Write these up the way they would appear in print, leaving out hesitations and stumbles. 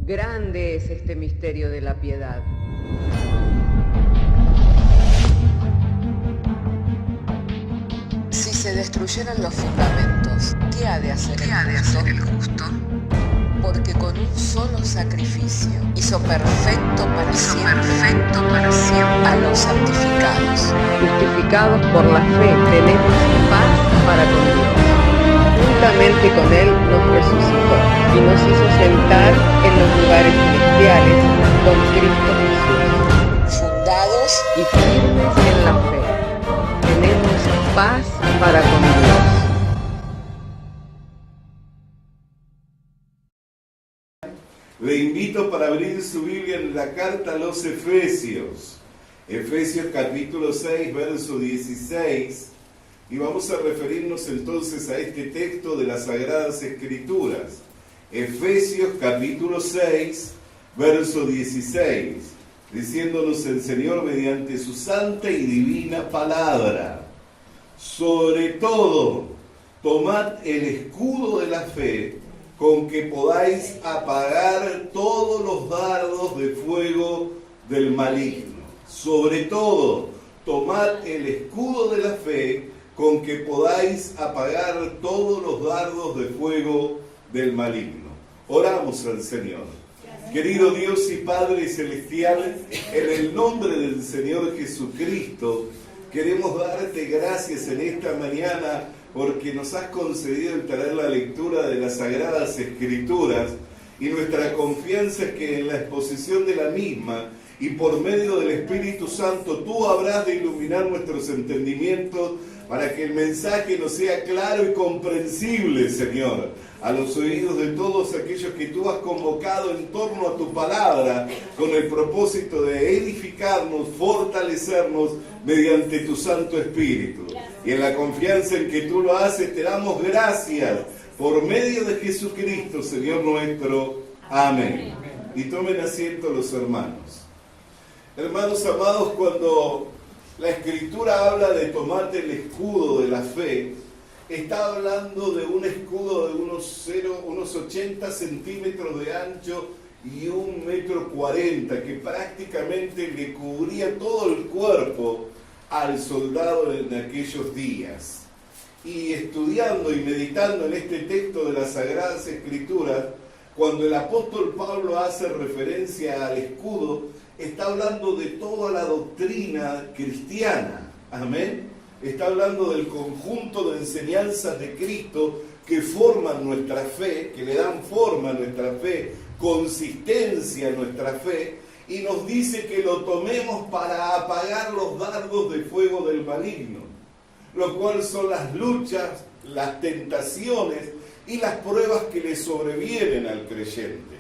Grande es este misterio de la piedad. Si se destruyeran los fundamentos, ¿qué ha de hacer el justo? Porque con un solo sacrificio hizo perfecto para siempre a los santificados. Justificados por la fe, tenemos paz para con Dios. Juntamente con Él nos resucitó y nos hizo sentar en los lugares celestiales con Cristo Jesús. Fundados Y firmes en la fe, tenemos paz para con Dios. Le invito para abrir su Biblia en la carta a los Efesios. Efesios capítulo 6, verso 16. Y vamos a referirnos entonces a este texto de las Sagradas Escrituras. Efesios capítulo 6, verso 16. Diciéndonos el Señor mediante su santa y divina palabra. Sobre todo, tomad el escudo de la fe, con que podáis apagar todos los dardos de fuego del maligno. Sobre todo, tomad el escudo de la fe, con que podáis apagar todos los dardos de fuego del maligno. Oramos al Señor. Querido Dios y Padre Celestial, en el nombre del Señor Jesucristo, queremos darte gracias en esta mañana porque nos has concedido el traer la lectura de las Sagradas Escrituras, y nuestra confianza es que en la exposición de la misma y por medio del Espíritu Santo tú habrás de iluminar nuestros entendimientos para que el mensaje nos sea claro y comprensible, Señor, a los oídos de todos aquellos que tú has convocado en torno a tu palabra, con el propósito de edificarnos, fortalecernos mediante tu Santo Espíritu. Y en la confianza en que tú lo haces, te damos gracias por medio de Jesucristo, Señor nuestro. Amén. Y tomen asiento los hermanos. Hermanos amados, cuando la Escritura habla de tomarte el escudo de la fe, está hablando de un escudo de unos 80 centímetros de ancho y 1,40 m, que prácticamente le cubría todo el cuerpo al soldado en aquellos días. Y estudiando y meditando en este texto de las Sagradas Escrituras, cuando el apóstol Pablo hace referencia al escudo, está hablando de toda la doctrina cristiana. Amén. Está hablando del conjunto de enseñanzas de Cristo que forman nuestra fe, que le dan forma a nuestra fe, consistencia a nuestra fe, y nos dice que lo tomemos para apagar los dardos de fuego del maligno, lo cual son las luchas, las tentaciones y las pruebas que le sobrevienen al creyente.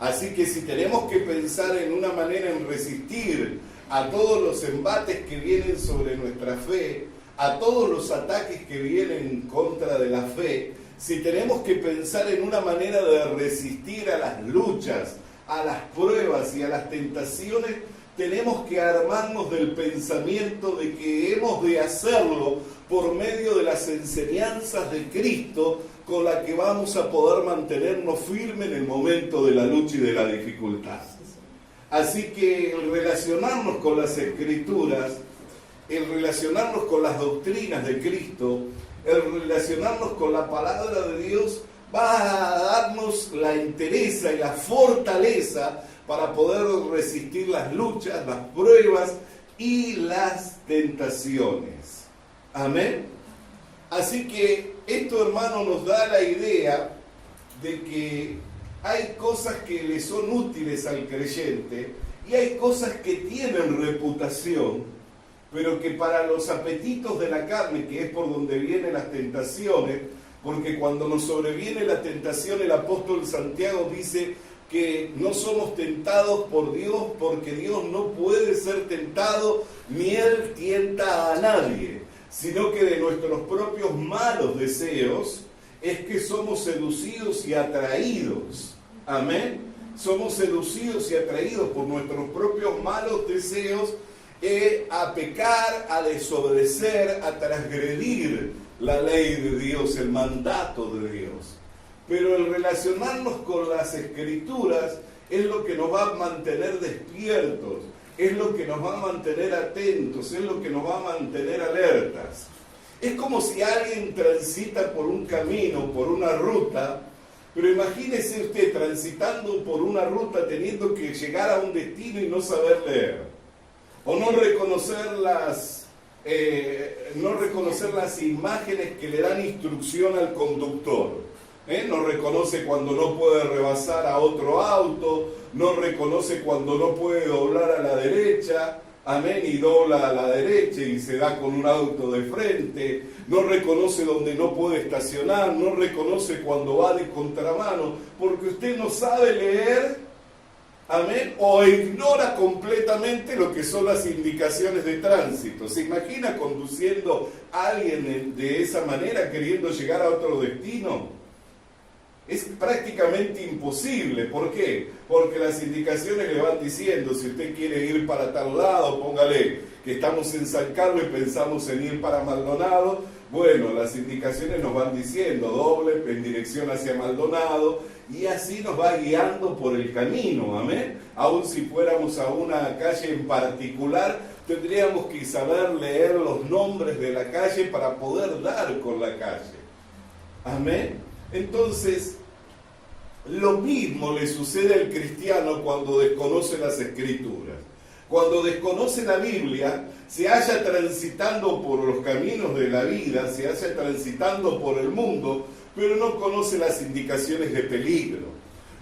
Así que si tenemos que pensar en una manera en resistir a todos los embates que vienen sobre nuestra fe, a todos los ataques que vienen en contra de la fe, si tenemos que pensar en una manera de resistir a las luchas, a las pruebas y a las tentaciones, tenemos que armarnos del pensamiento de que hemos de hacerlo por medio de las enseñanzas de Cristo, con la que vamos a poder mantenernos firmes en el momento de la lucha y de la dificultad. Así que el relacionarnos con las Escrituras, el relacionarnos con las doctrinas de Cristo, el relacionarnos con la palabra de Dios, va a darnos la entereza y la fortaleza para poder resistir las luchas, las pruebas y las tentaciones. Amén. Así que esto, hermano, nos da la idea de que hay cosas que le son útiles al creyente y hay cosas que tienen reputación, pero que para los apetitos de la carne, que es por donde vienen las tentaciones, porque cuando nos sobreviene la tentación, el apóstol Santiago dice que no somos tentados por Dios, porque Dios no puede ser tentado, ni Él tienta a nadie, sino que de nuestros propios malos deseos es que somos seducidos y atraídos. Amén. Somos seducidos y atraídos por nuestros propios malos deseos a pecar, a desobedecer, a transgredir la ley de Dios, el mandato de Dios. Pero el relacionarnos con las Escrituras es lo que nos va a mantener despiertos, es lo que nos va a mantener atentos, es lo que nos va a mantener alertas. Es como si alguien transita por un camino, por una ruta, pero imagínese usted transitando por una ruta teniendo que llegar a un destino y no saber leer, o no reconocer las imágenes que le dan instrucción al conductor. No reconoce cuando no puede rebasar a otro auto, no reconoce cuando no puede doblar a la derecha, amén, y dobla a la derecha y se da con un auto de frente, no reconoce donde no puede estacionar, no reconoce cuando va de contramano, porque usted no sabe leer, amén, o ignora completamente lo que son las indicaciones de tránsito. ¿Se imagina conduciendo a alguien de esa manera, queriendo llegar a otro destino? Es prácticamente imposible. ¿Por qué? Porque las indicaciones le van diciendo, si usted quiere ir para tal lado, póngale que estamos en San Carlos y pensamos en ir para Maldonado. Bueno, las indicaciones nos van diciendo, doble en dirección hacia Maldonado, y así nos va guiando por el camino, amén. Aun si fuéramos a una calle en particular, tendríamos que saber leer los nombres de la calle para poder dar con la calle, amén. Entonces, lo mismo le sucede al cristiano cuando desconoce las Escrituras. Cuando desconoce la Biblia, se halla transitando por los caminos de la vida, se halla transitando por el mundo, pero no conoce las indicaciones de peligro,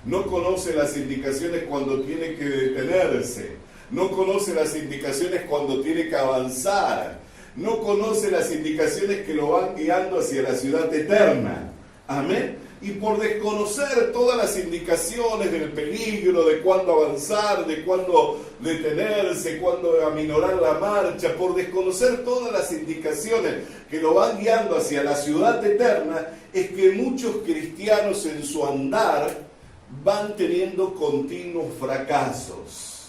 no conoce las indicaciones cuando tiene que detenerse, no conoce las indicaciones cuando tiene que avanzar, no conoce las indicaciones que lo van guiando hacia la ciudad eterna. Amén. Y por desconocer todas las indicaciones del peligro, de cuándo avanzar, de cuándo detenerse, cuándo aminorar la marcha, por desconocer todas las indicaciones que lo van guiando hacia la ciudad eterna, es que muchos cristianos en su andar van teniendo continuos fracasos.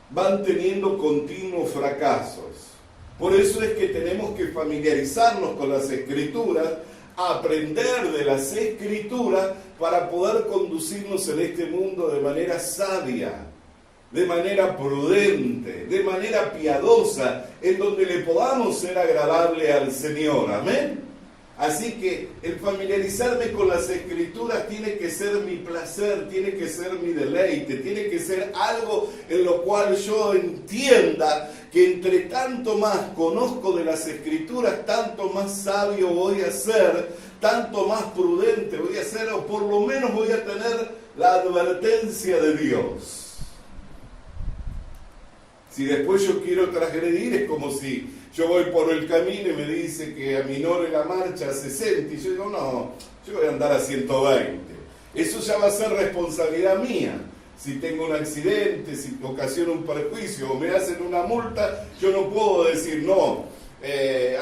Van teniendo continuos fracasos. Por eso es que tenemos que familiarizarnos con las Escrituras, aprender de las Escrituras para poder conducirnos en este mundo de manera sabia, de manera prudente, de manera piadosa, en donde le podamos ser agradable al Señor, amén. Así que el familiarizarme con las Escrituras tiene que ser mi placer, tiene que ser mi deleite, tiene que ser algo en lo cual yo entienda que entre tanto más conozco de las Escrituras, tanto más sabio voy a ser, tanto más prudente voy a ser, o por lo menos voy a tener la advertencia de Dios. Si después yo quiero transgredir, es como si yo voy por el camino y me dice que aminore la marcha a 60, y yo digo, no, yo voy a andar a 120. Eso ya va a ser responsabilidad mía. Si tengo un accidente, si ocasiona un perjuicio o me hacen una multa, yo no puedo decir, no,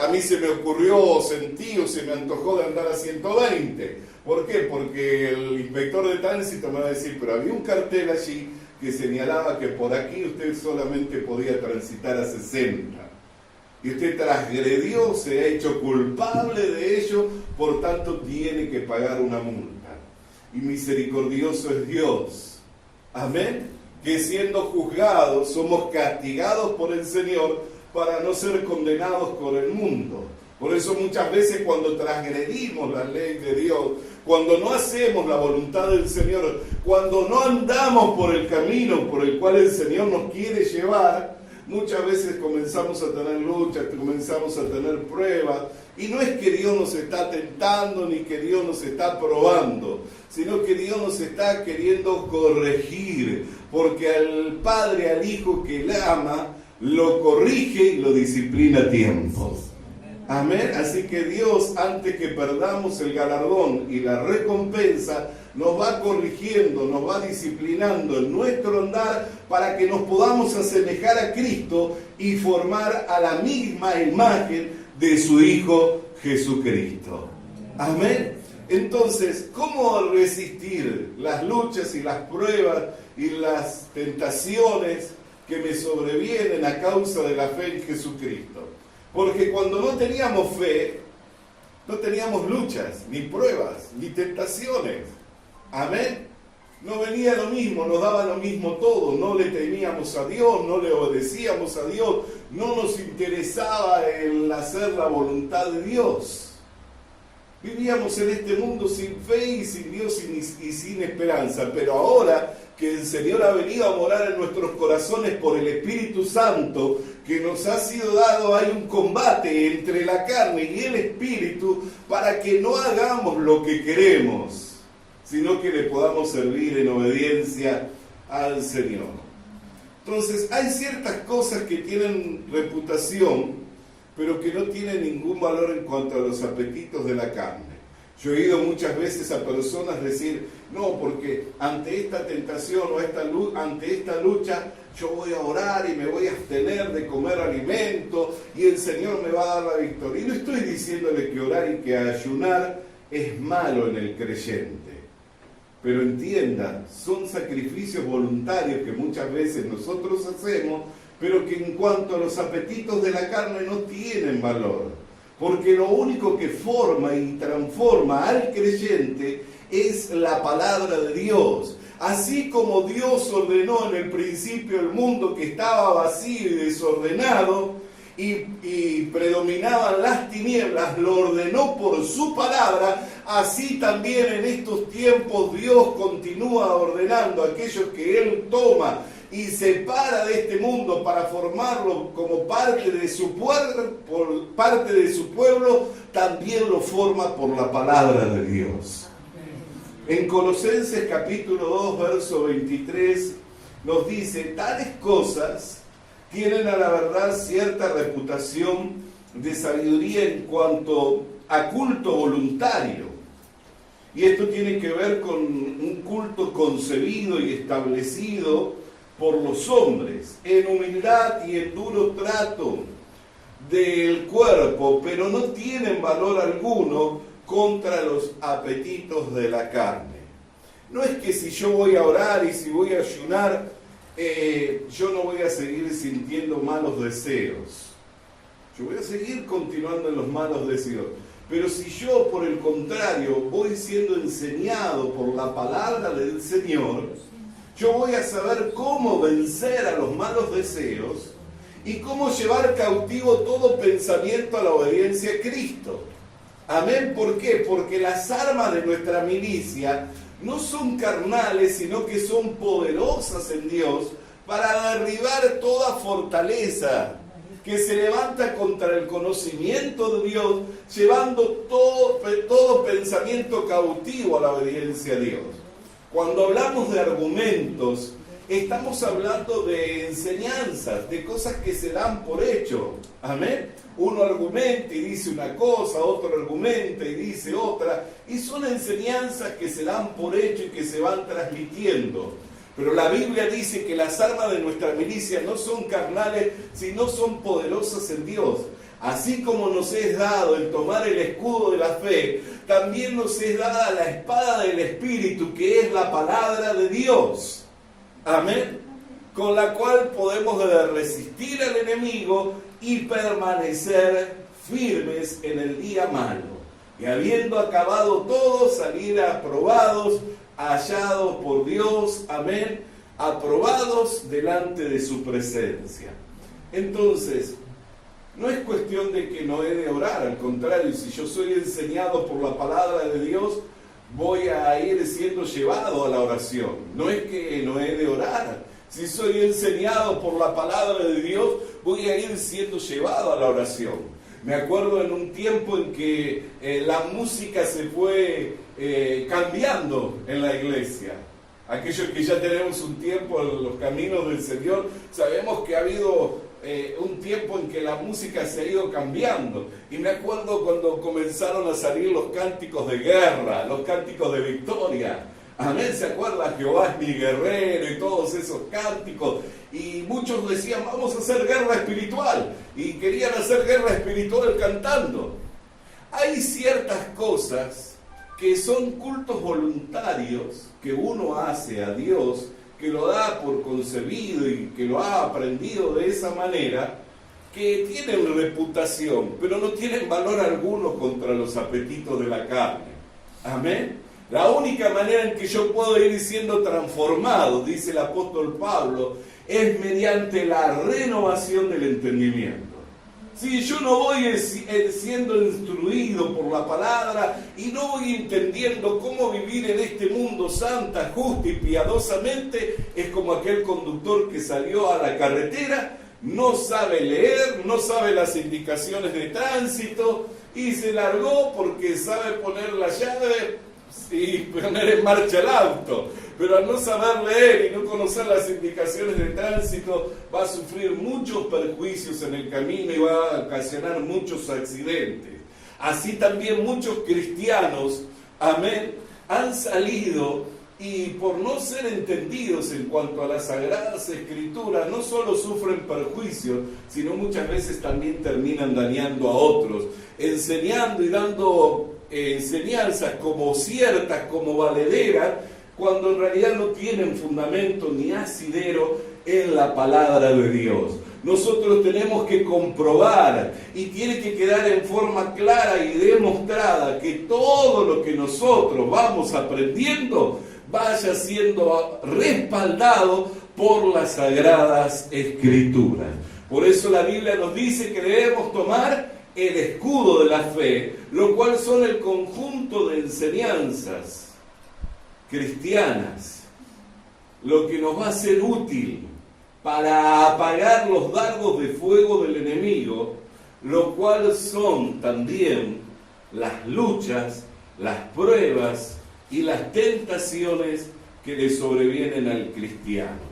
a mí se me ocurrió, o sentí, o se me antojó de andar a 120. ¿Por qué? Porque el inspector de tránsito me va a decir, pero había un cartel allí que señalaba que por aquí usted solamente podía transitar a 60. Y usted transgredió, se ha hecho culpable de ello, por tanto tiene que pagar una multa. Y misericordioso es Dios, amén, que siendo juzgados somos castigados por el Señor para no ser condenados por el mundo. Por eso muchas veces cuando transgredimos la ley de Dios, cuando no hacemos la voluntad del Señor, cuando no andamos por el camino por el cual el Señor nos quiere llevar, muchas veces comenzamos a tener luchas, comenzamos a tener pruebas, y no es que Dios nos está tentando ni que Dios nos está probando, sino que Dios nos está queriendo corregir, porque al Padre, al Hijo que le ama, lo corrige y lo disciplina a tiempo. Amén. Así que Dios, antes que perdamos el galardón y la recompensa, nos va corrigiendo, nos va disciplinando en nuestro andar para que nos podamos asemejar a Cristo y formar a la misma imagen de su Hijo Jesucristo. Amén. Entonces, ¿cómo resistir las luchas y las pruebas y las tentaciones que me sobrevienen a causa de la fe en Jesucristo? Porque cuando no teníamos fe, no teníamos luchas, ni pruebas, ni tentaciones. Amén. no venía lo mismo, nos daba lo mismo todo, no le temíamos a Dios, no le obedecíamos a Dios, no nos interesaba el hacer la voluntad de Dios. Vivíamos en este mundo sin fe y sin Dios y sin esperanza, pero ahora que el Señor ha venido a morar en nuestros corazones por el Espíritu Santo que nos ha sido dado, hay un combate entre la carne y el Espíritu para que no hagamos lo que queremos, sino que le podamos servir en obediencia al Señor. Entonces, hay ciertas cosas que tienen reputación, pero que no tienen ningún valor en cuanto a los apetitos de la carne. Yo he oído muchas veces a personas decir, no, porque ante esta tentación o ante esta lucha, yo voy a orar y me voy a abstener de comer alimento y el Señor me va a dar la victoria. Y no estoy diciéndole que orar y que ayunar es malo en el creyente. Pero entienda, son sacrificios voluntarios que muchas veces nosotros hacemos, pero que en cuanto a los apetitos de la carne no tienen valor. Porque lo único que forma y transforma al creyente es la palabra de Dios. Así como Dios ordenó en el principio el mundo que estaba vacío y desordenado y predominaban las tinieblas, lo ordenó por su palabra, así también en estos tiempos Dios continúa ordenando a aquellos que Él toma y separa de este mundo para formarlo como parte de su pueblo, también lo forma por la palabra de Dios. En Colosenses capítulo 2, verso 23, nos dice, tales cosas tienen a la verdad cierta reputación de sabiduría en cuanto a culto voluntario. Y esto tiene que ver con un culto concebido y establecido por los hombres, en humildad y en duro trato del cuerpo, pero no tienen valor alguno contra los apetitos de la carne. No es que si yo voy a orar y si voy a ayunar, yo no voy a seguir sintiendo malos deseos. Yo voy a seguir continuando en los malos deseos. Pero si yo, por el contrario, voy siendo enseñado por la palabra del Señor, yo voy a saber cómo vencer a los malos deseos y cómo llevar cautivo todo pensamiento a la obediencia a Cristo. Amén. ¿Por qué? Porque las armas de nuestra milicia no son carnales, sino que son poderosas en Dios para derribar toda fortaleza que se levanta contra el conocimiento de Dios, llevando todo pensamiento cautivo a la obediencia a Dios. Cuando hablamos de argumentos, estamos hablando de enseñanzas, de cosas que se dan por hecho. Amén. Uno argumenta y dice una cosa, otro argumenta y dice otra, y son enseñanzas que se dan por hecho y que se van transmitiendo. Pero la Biblia dice que las armas de nuestra milicia no son carnales, sino son poderosas en Dios. Así como nos es dado el tomar el escudo de la fe, también nos es dada la espada del Espíritu, que es la palabra de Dios. Amén. Con la cual podemos resistir al enemigo y permanecer firmes en el día malo. Y habiendo acabado todo, salir aprobados, hallados por Dios, amén, aprobados delante de su presencia. Entonces, no es cuestión de que no he de orar, al contrario, si yo soy enseñado por la palabra de Dios, voy a ir siendo llevado a la oración. No es que no he de orar, si soy enseñado por la palabra de Dios, voy a ir siendo llevado a la oración. Me acuerdo en un tiempo en que la música se fue cambiando en la iglesia. Aquellos que ya tenemos un tiempo en los caminos del Señor, sabemos que ha habido un tiempo en que la música se ha ido cambiando. Y me acuerdo cuando comenzaron a salir los cánticos de guerra, los cánticos de victoria. Amén, ¿se acuerda? Jehová es mi guerrero y todos esos cánticos. Y muchos decían, vamos a hacer guerra espiritual. Y querían hacer guerra espiritual cantando. Hay ciertas cosas que son cultos voluntarios que uno hace a Dios, que lo da por concebido y que lo ha aprendido de esa manera, que tienen reputación, pero no tienen valor alguno contra los apetitos de la carne. Amén. La única manera en que yo puedo ir siendo transformado, dice el apóstol Pablo, es mediante la renovación del entendimiento. Si yo no voy siendo instruido por la palabra y no voy entendiendo cómo vivir en este mundo santa, justa y piadosamente, es como aquel conductor que salió a la carretera, no sabe leer, no sabe las indicaciones de tránsito y se largó porque sabe poner la llave y poner en marcha el auto, pero al no saber leer y no conocer las indicaciones de tránsito va a sufrir muchos perjuicios en el camino y va a ocasionar muchos accidentes. Así también muchos cristianos, amén, han salido y por no ser entendidos en cuanto a las Sagradas Escrituras, no solo sufren perjuicios, sino muchas veces también terminan dañando a otros, enseñando y dando enseñanzas como ciertas, como valederas, cuando en realidad no tienen fundamento ni asidero en la palabra de Dios. Nosotros tenemos que comprobar y tiene que quedar en forma clara y demostrada que todo lo que nosotros vamos aprendiendo vaya siendo respaldado por las Sagradas Escrituras. Por eso la Biblia nos dice que debemos tomar el escudo de la fe, lo cual son el conjunto de enseñanzas cristianas, lo que nos va a ser útil para apagar los dardos de fuego del enemigo, lo cual son también las luchas, las pruebas y las tentaciones que le sobrevienen al cristiano.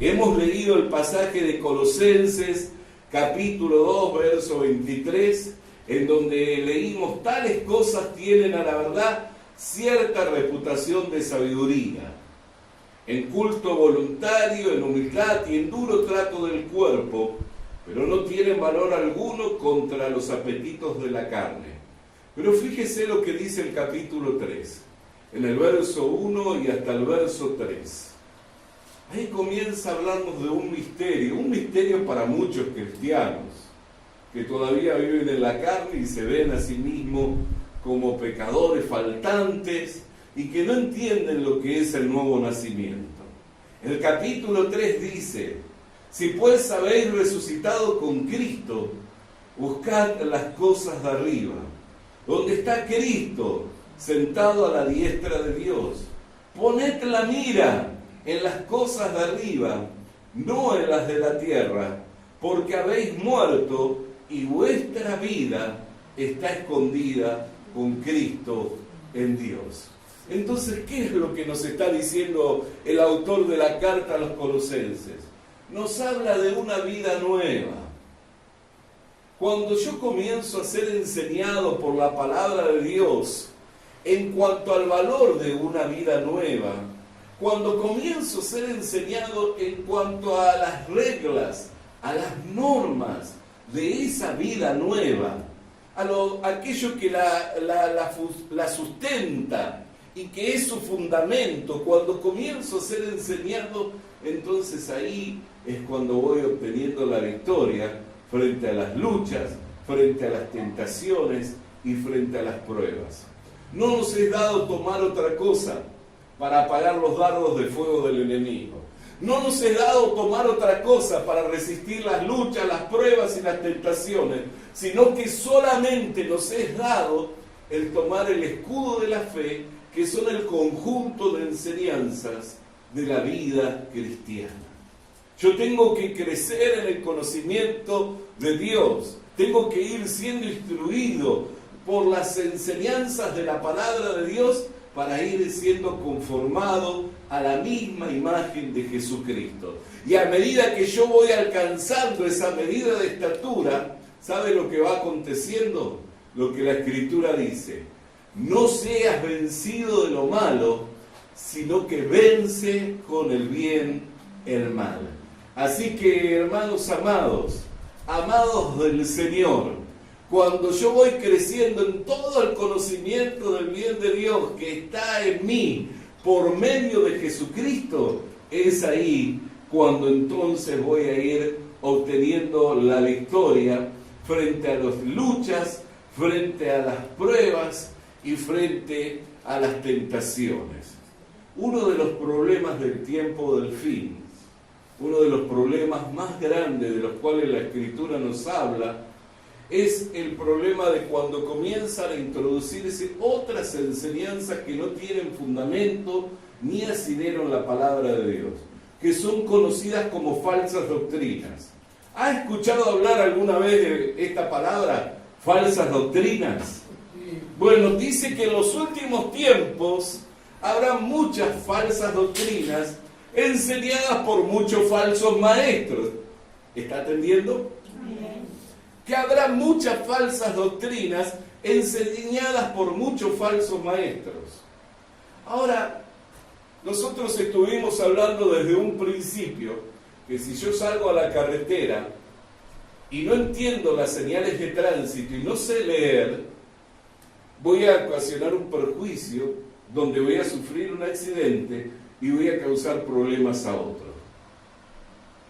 Hemos leído el pasaje de Colosenses capítulo 2, verso 23, en donde leímos: tales cosas tienen a la verdad cierta reputación de sabiduría, en culto voluntario, en humildad y en duro trato del cuerpo, pero no tienen valor alguno contra los apetitos de la carne. Pero fíjese lo que dice el capítulo 3, en el verso 1 y hasta el verso 3. Ahí comienza a hablarnos de un misterio para muchos cristianos, que todavía viven en la carne y se ven a sí mismos como pecadores faltantes y que no entienden lo que es el nuevo nacimiento. El capítulo 3 dice: si pues habéis resucitado con Cristo, buscad las cosas de arriba, donde está Cristo sentado a la diestra de Dios. Poned la mira en las cosas de arriba, no en las de la tierra, porque habéis muerto y vuestra vida está escondida con Cristo en Dios. Entonces, ¿qué es lo que nos está diciendo el autor de la carta a los Colosenses? Nos habla de una vida nueva. Cuando yo comienzo a ser enseñado por la palabra de Dios en cuanto al valor de una vida nueva, cuando comienzo a ser enseñado en cuanto a las reglas, a las normas de esa vida nueva, aquello que la sustenta y que es su fundamento, cuando comienzo a ser enseñado, entonces ahí es cuando voy obteniendo la victoria frente a las luchas, frente a las tentaciones y frente a las pruebas. No nos es dado tomar otra cosa para apagar los dardos de fuego del enemigo. No nos es dado tomar otra cosa para resistir las luchas, las pruebas y las tentaciones, sino que solamente nos es dado el tomar el escudo de la fe, que son el conjunto de enseñanzas de la vida cristiana. Yo tengo que crecer en el conocimiento de Dios, tengo que ir siendo instruido por las enseñanzas de la palabra de Dios para ir siendo conformado a la misma imagen de Jesucristo. Y a medida que yo voy alcanzando esa medida de estatura, ¿sabe lo que va aconteciendo? Lo que la Escritura dice: no seas vencido de lo malo, sino que vence con el bien el mal. Así que, hermanos amados, amados del Señor, cuando yo voy creciendo en todo el conocimiento del bien de Dios que está en mí por medio de Jesucristo, es ahí cuando entonces voy a ir obteniendo la victoria frente a las luchas, frente a las pruebas y frente a las tentaciones. Uno de los problemas del tiempo del fin, uno de los problemas más grandes de los cuales la Escritura nos habla, es el problema de cuando comienzan a introducirse otras enseñanzas que no tienen fundamento ni asidero en la palabra de Dios, que son conocidas como falsas doctrinas. ¿Ha escuchado hablar alguna vez de esta palabra, falsas doctrinas? Bueno, dice que en los últimos tiempos habrá muchas falsas doctrinas enseñadas por muchos falsos maestros. ¿Está atendiendo? Que habrá muchas falsas doctrinas enseñadas por muchos falsos maestros. Ahora, nosotros estuvimos hablando desde un principio que si yo salgo a la carretera y no entiendo las señales de tránsito y no sé leer, voy a ocasionar un perjuicio donde voy a sufrir un accidente y voy a causar problemas a otros.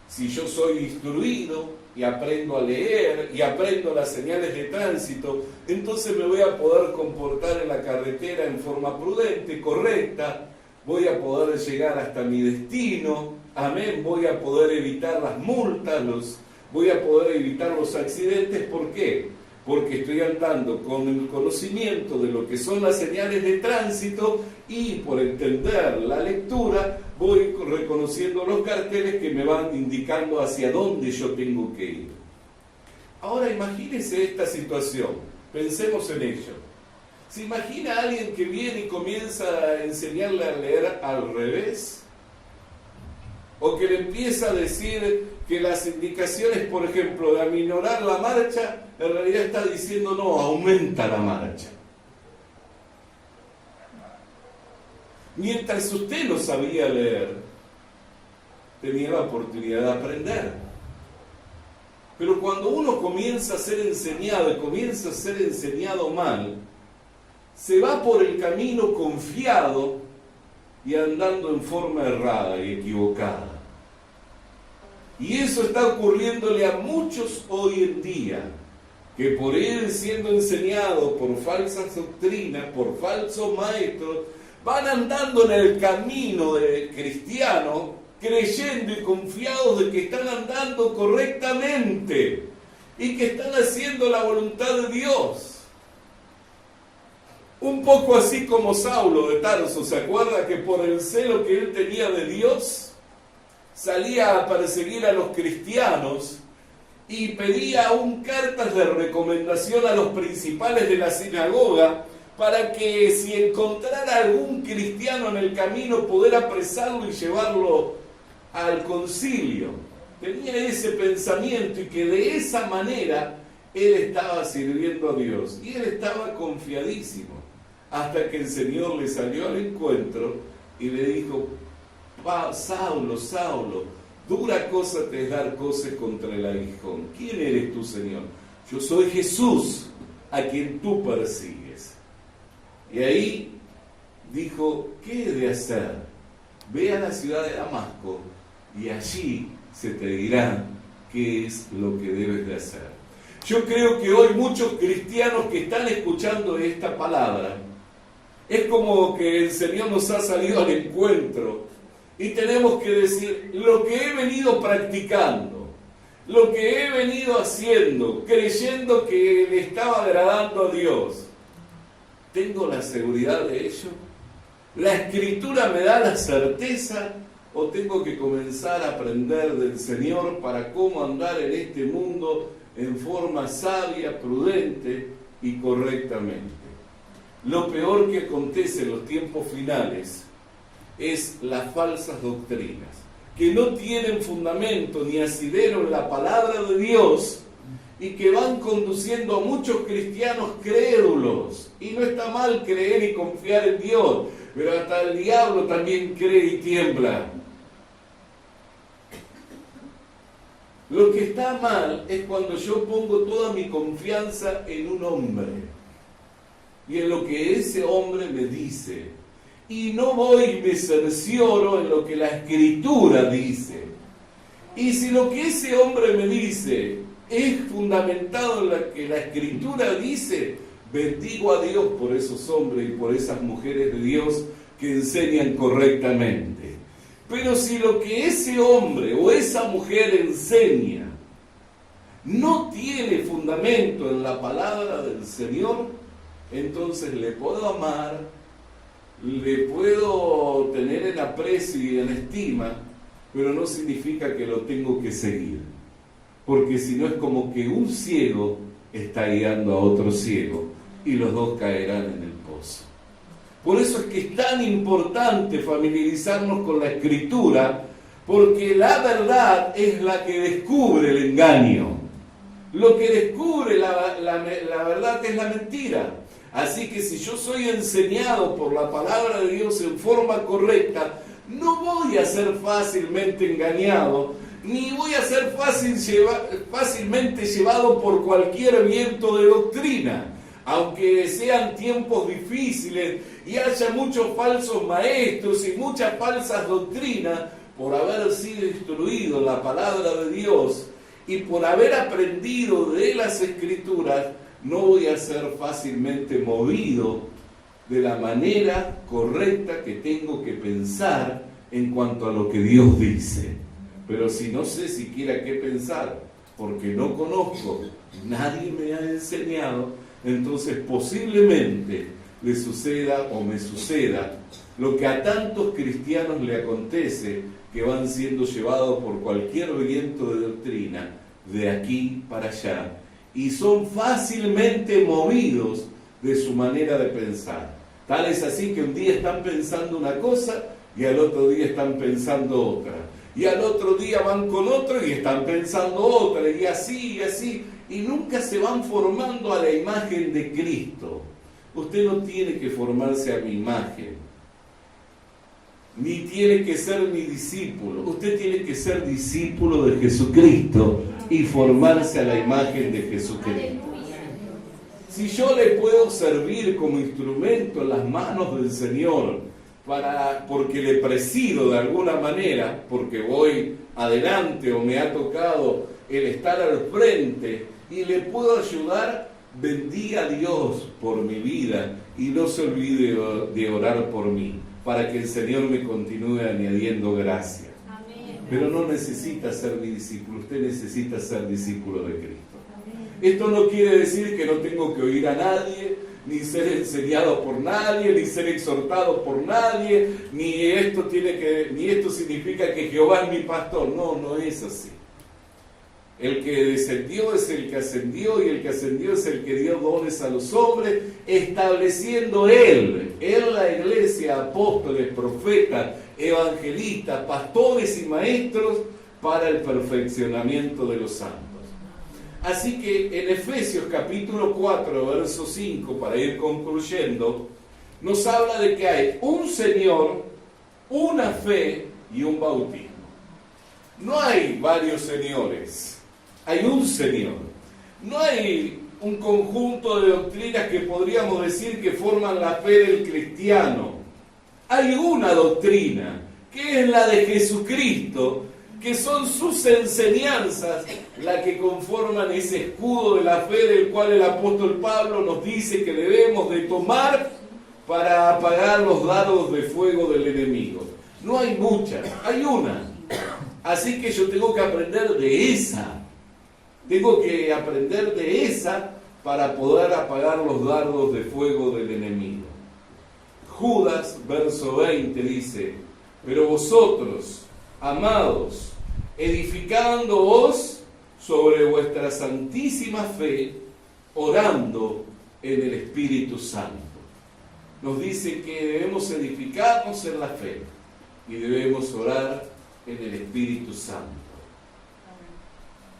Si yo soy instruido y aprendo a leer y aprendo las señales de tránsito, entonces me voy a poder comportar en la carretera en forma prudente, correcta, voy a poder llegar hasta mi destino, amén, voy a poder evitar las multas, voy a poder evitar los accidentes. ¿Por qué? Porque estoy andando con el conocimiento de lo que son las señales de tránsito y por entender la lectura voy reconociendo los carteles que me van indicando hacia dónde yo tengo que ir. Ahora imagínense esta situación, pensemos en ello. ¿Se imagina a alguien que viene y comienza a enseñarle a leer al revés? O que le empieza a decir que las indicaciones, por ejemplo, de aminorar la marcha, en realidad está diciendo no, aumenta la marcha. Mientras usted no sabía leer, tenía la oportunidad de aprender. Pero cuando uno comienza a ser enseñado y comienza a ser enseñado mal, se va por el camino confiado y andando en forma errada y equivocada. Y eso está ocurriéndole a muchos hoy en día, que por ir siendo enseñado por falsas doctrinas, por falsos maestros, van andando en el camino del cristiano, creyendo y confiados de que están andando correctamente y que están haciendo la voluntad de Dios. Un poco así como Saulo de Tarso, ¿se acuerda que por el celo que él tenía de Dios, salía a perseguir a los cristianos y pedía aún cartas de recomendación a los principales de la sinagoga para que si encontrara algún cristiano en el camino poder apresarlo y llevarlo al concilio? Tenía ese pensamiento y que de esa manera él estaba sirviendo a Dios y él estaba confiadísimo hasta que el Señor le salió al encuentro y le dijo: Saulo, Saulo, dura cosa te es dar cosas contra el aguijón. ¿Quién eres tú, Señor? Yo soy Jesús, a quien tú persigues. Y ahí dijo: ¿qué he de hacer? Ve a la ciudad de Damasco y allí se te dirá qué es lo que debes de hacer. Yo creo que hoy muchos cristianos que están escuchando esta palabra, es como que el Señor nos ha salido al encuentro y tenemos que decir: lo que he venido practicando, lo que he venido haciendo, creyendo que le estaba agradando a Dios, ¿tengo la seguridad de ello? ¿La Escritura me da la certeza? ¿O tengo que comenzar a aprender del Señor para cómo andar en este mundo en forma sabia, prudente y correctamente? Lo peor que acontece en los tiempos finales es las falsas doctrinas, que no tienen fundamento ni asidero en la palabra de Dios y que van conduciendo a muchos cristianos crédulos. Y no está mal creer y confiar en Dios, pero hasta el diablo también cree y tiembla. Lo que está mal es cuando yo pongo toda mi confianza en un hombre y en lo que ese hombre me dice, y no voy y me cercioro en lo que la Escritura dice. Y si lo que ese hombre me dice es fundamentado en lo que la Escritura dice, bendigo a Dios por esos hombres y por esas mujeres de Dios que enseñan correctamente. Pero si lo que ese hombre o esa mujer enseña no tiene fundamento en la palabra del Señor, entonces le puedo amar, le puedo tener en aprecio y en estima, pero no significa que lo tengo que seguir. Porque si no es como que un ciego está guiando a otro ciego y los dos caerán en el pozo. Por eso es que es tan importante familiarizarnos con la Escritura, porque la verdad es la que descubre el engaño. Lo que descubre la verdad es la mentira. Así que si yo soy enseñado por la palabra de Dios en forma correcta, no voy a ser fácilmente engañado, ni voy a ser fácilmente llevado por cualquier viento de doctrina. Aunque sean tiempos difíciles y haya muchos falsos maestros y muchas falsas doctrinas, por haber sido instruido en la palabra de Dios y por haber aprendido de las Escrituras, no voy a ser fácilmente movido de la manera correcta que tengo que pensar en cuanto a lo que Dios dice. Pero si no sé siquiera qué pensar, porque no conozco, nadie me ha enseñado, entonces posiblemente le suceda o me suceda lo que a tantos cristianos le acontece, que van siendo llevados por cualquier viento de doctrina de aquí para allá y son fácilmente movidos de su manera de pensar. Tal es así que un día están pensando una cosa y al otro día están pensando otra. Y al otro día van con otro y están pensando otra. Y así, y nunca se van formando a la imagen de Cristo. Usted no tiene que formarse a mi imagen, ni tiene que ser mi discípulo. Usted tiene que ser discípulo de Jesucristo y formarse a la imagen de Jesucristo. Si yo le puedo servir como instrumento en las manos del Señor, porque le presido de alguna manera, porque voy adelante o me ha tocado el estar al frente y le puedo ayudar, bendiga a Dios por mi vida y no se olvide de orar por mí, para que el Señor me continúe añadiendo gracia. Amén. Pero no necesita ser mi discípulo, usted necesita ser discípulo de Cristo. Amén. Esto no quiere decir que no tengo que oír a nadie, ni ser enseñado por nadie, ni ser exhortado por nadie, ni esto significa que Jehová es mi pastor. No es así. El que descendió es el que ascendió, y el que ascendió es el que dio dones a los hombres, estableciendo Él la iglesia, apóstoles, profetas, evangelistas, pastores y maestros para el perfeccionamiento de los santos. Así que en Efesios capítulo 4, verso 5, para ir concluyendo, nos habla de que hay un Señor, una fe y un bautismo. No hay varios señores, hay un Señor. No hay un conjunto de doctrinas que podríamos decir que forman la fe del cristiano. Hay una doctrina, que es la de Jesucristo, que son sus enseñanzas las que conforman ese escudo de la fe del cual el apóstol Pablo nos dice que debemos de tomar para apagar los dardos de fuego del enemigo. No hay muchas, hay una. Así que yo tengo que aprender de esa. Tengo que aprender de esa para poder apagar los dardos de fuego del enemigo. Judas, verso 20, dice: pero vosotros, amados, edificándoos sobre vuestra santísima fe, orando en el Espíritu Santo. Nos dice que debemos edificarnos en la fe y debemos orar en el Espíritu Santo.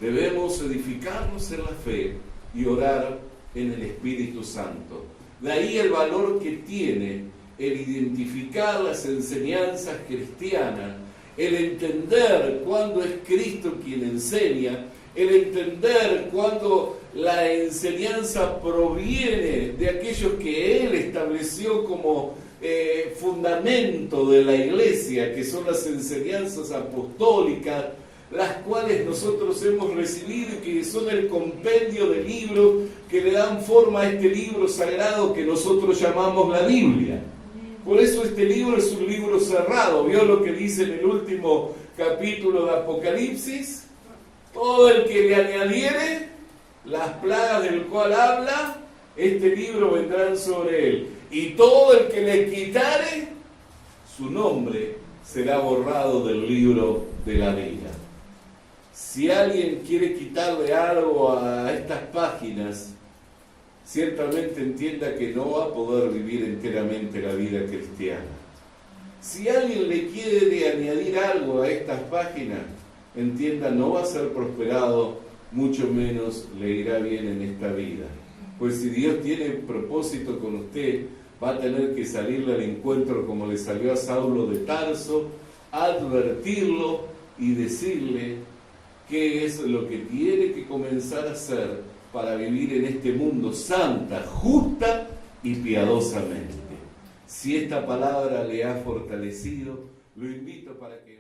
Debemos edificarnos en la fe y orar en el Espíritu Santo. De ahí el valor que tiene el identificar las enseñanzas cristianas, el entender cuándo es Cristo quien enseña, el entender cuándo la enseñanza proviene de aquellos que Él estableció como fundamento de la iglesia, que son las enseñanzas apostólicas, las cuales nosotros hemos recibido y que son el compendio de libros que le dan forma a este libro sagrado que nosotros llamamos la Biblia. Por eso este libro es un libro cerrado. ¿Vio lo que dice en el último capítulo de Apocalipsis? Todo el que le añadiere las plagas del cual habla, este libro vendrán sobre él. Y todo el que le quitare, su nombre será borrado del libro de la vida. Si alguien quiere quitarle algo a estas páginas, ciertamente entienda que no va a poder vivir enteramente la vida cristiana. Si alguien le quiere añadir algo a estas páginas, entienda, no va a ser prosperado, mucho menos le irá bien en esta vida. Pues si Dios tiene propósito con usted, va a tener que salirle al encuentro como le salió a Saulo de Tarso, advertirlo y decirle qué es lo que tiene que comenzar a hacer para vivir en este mundo santa, justa y piadosamente. Si esta palabra le ha fortalecido, lo invito para que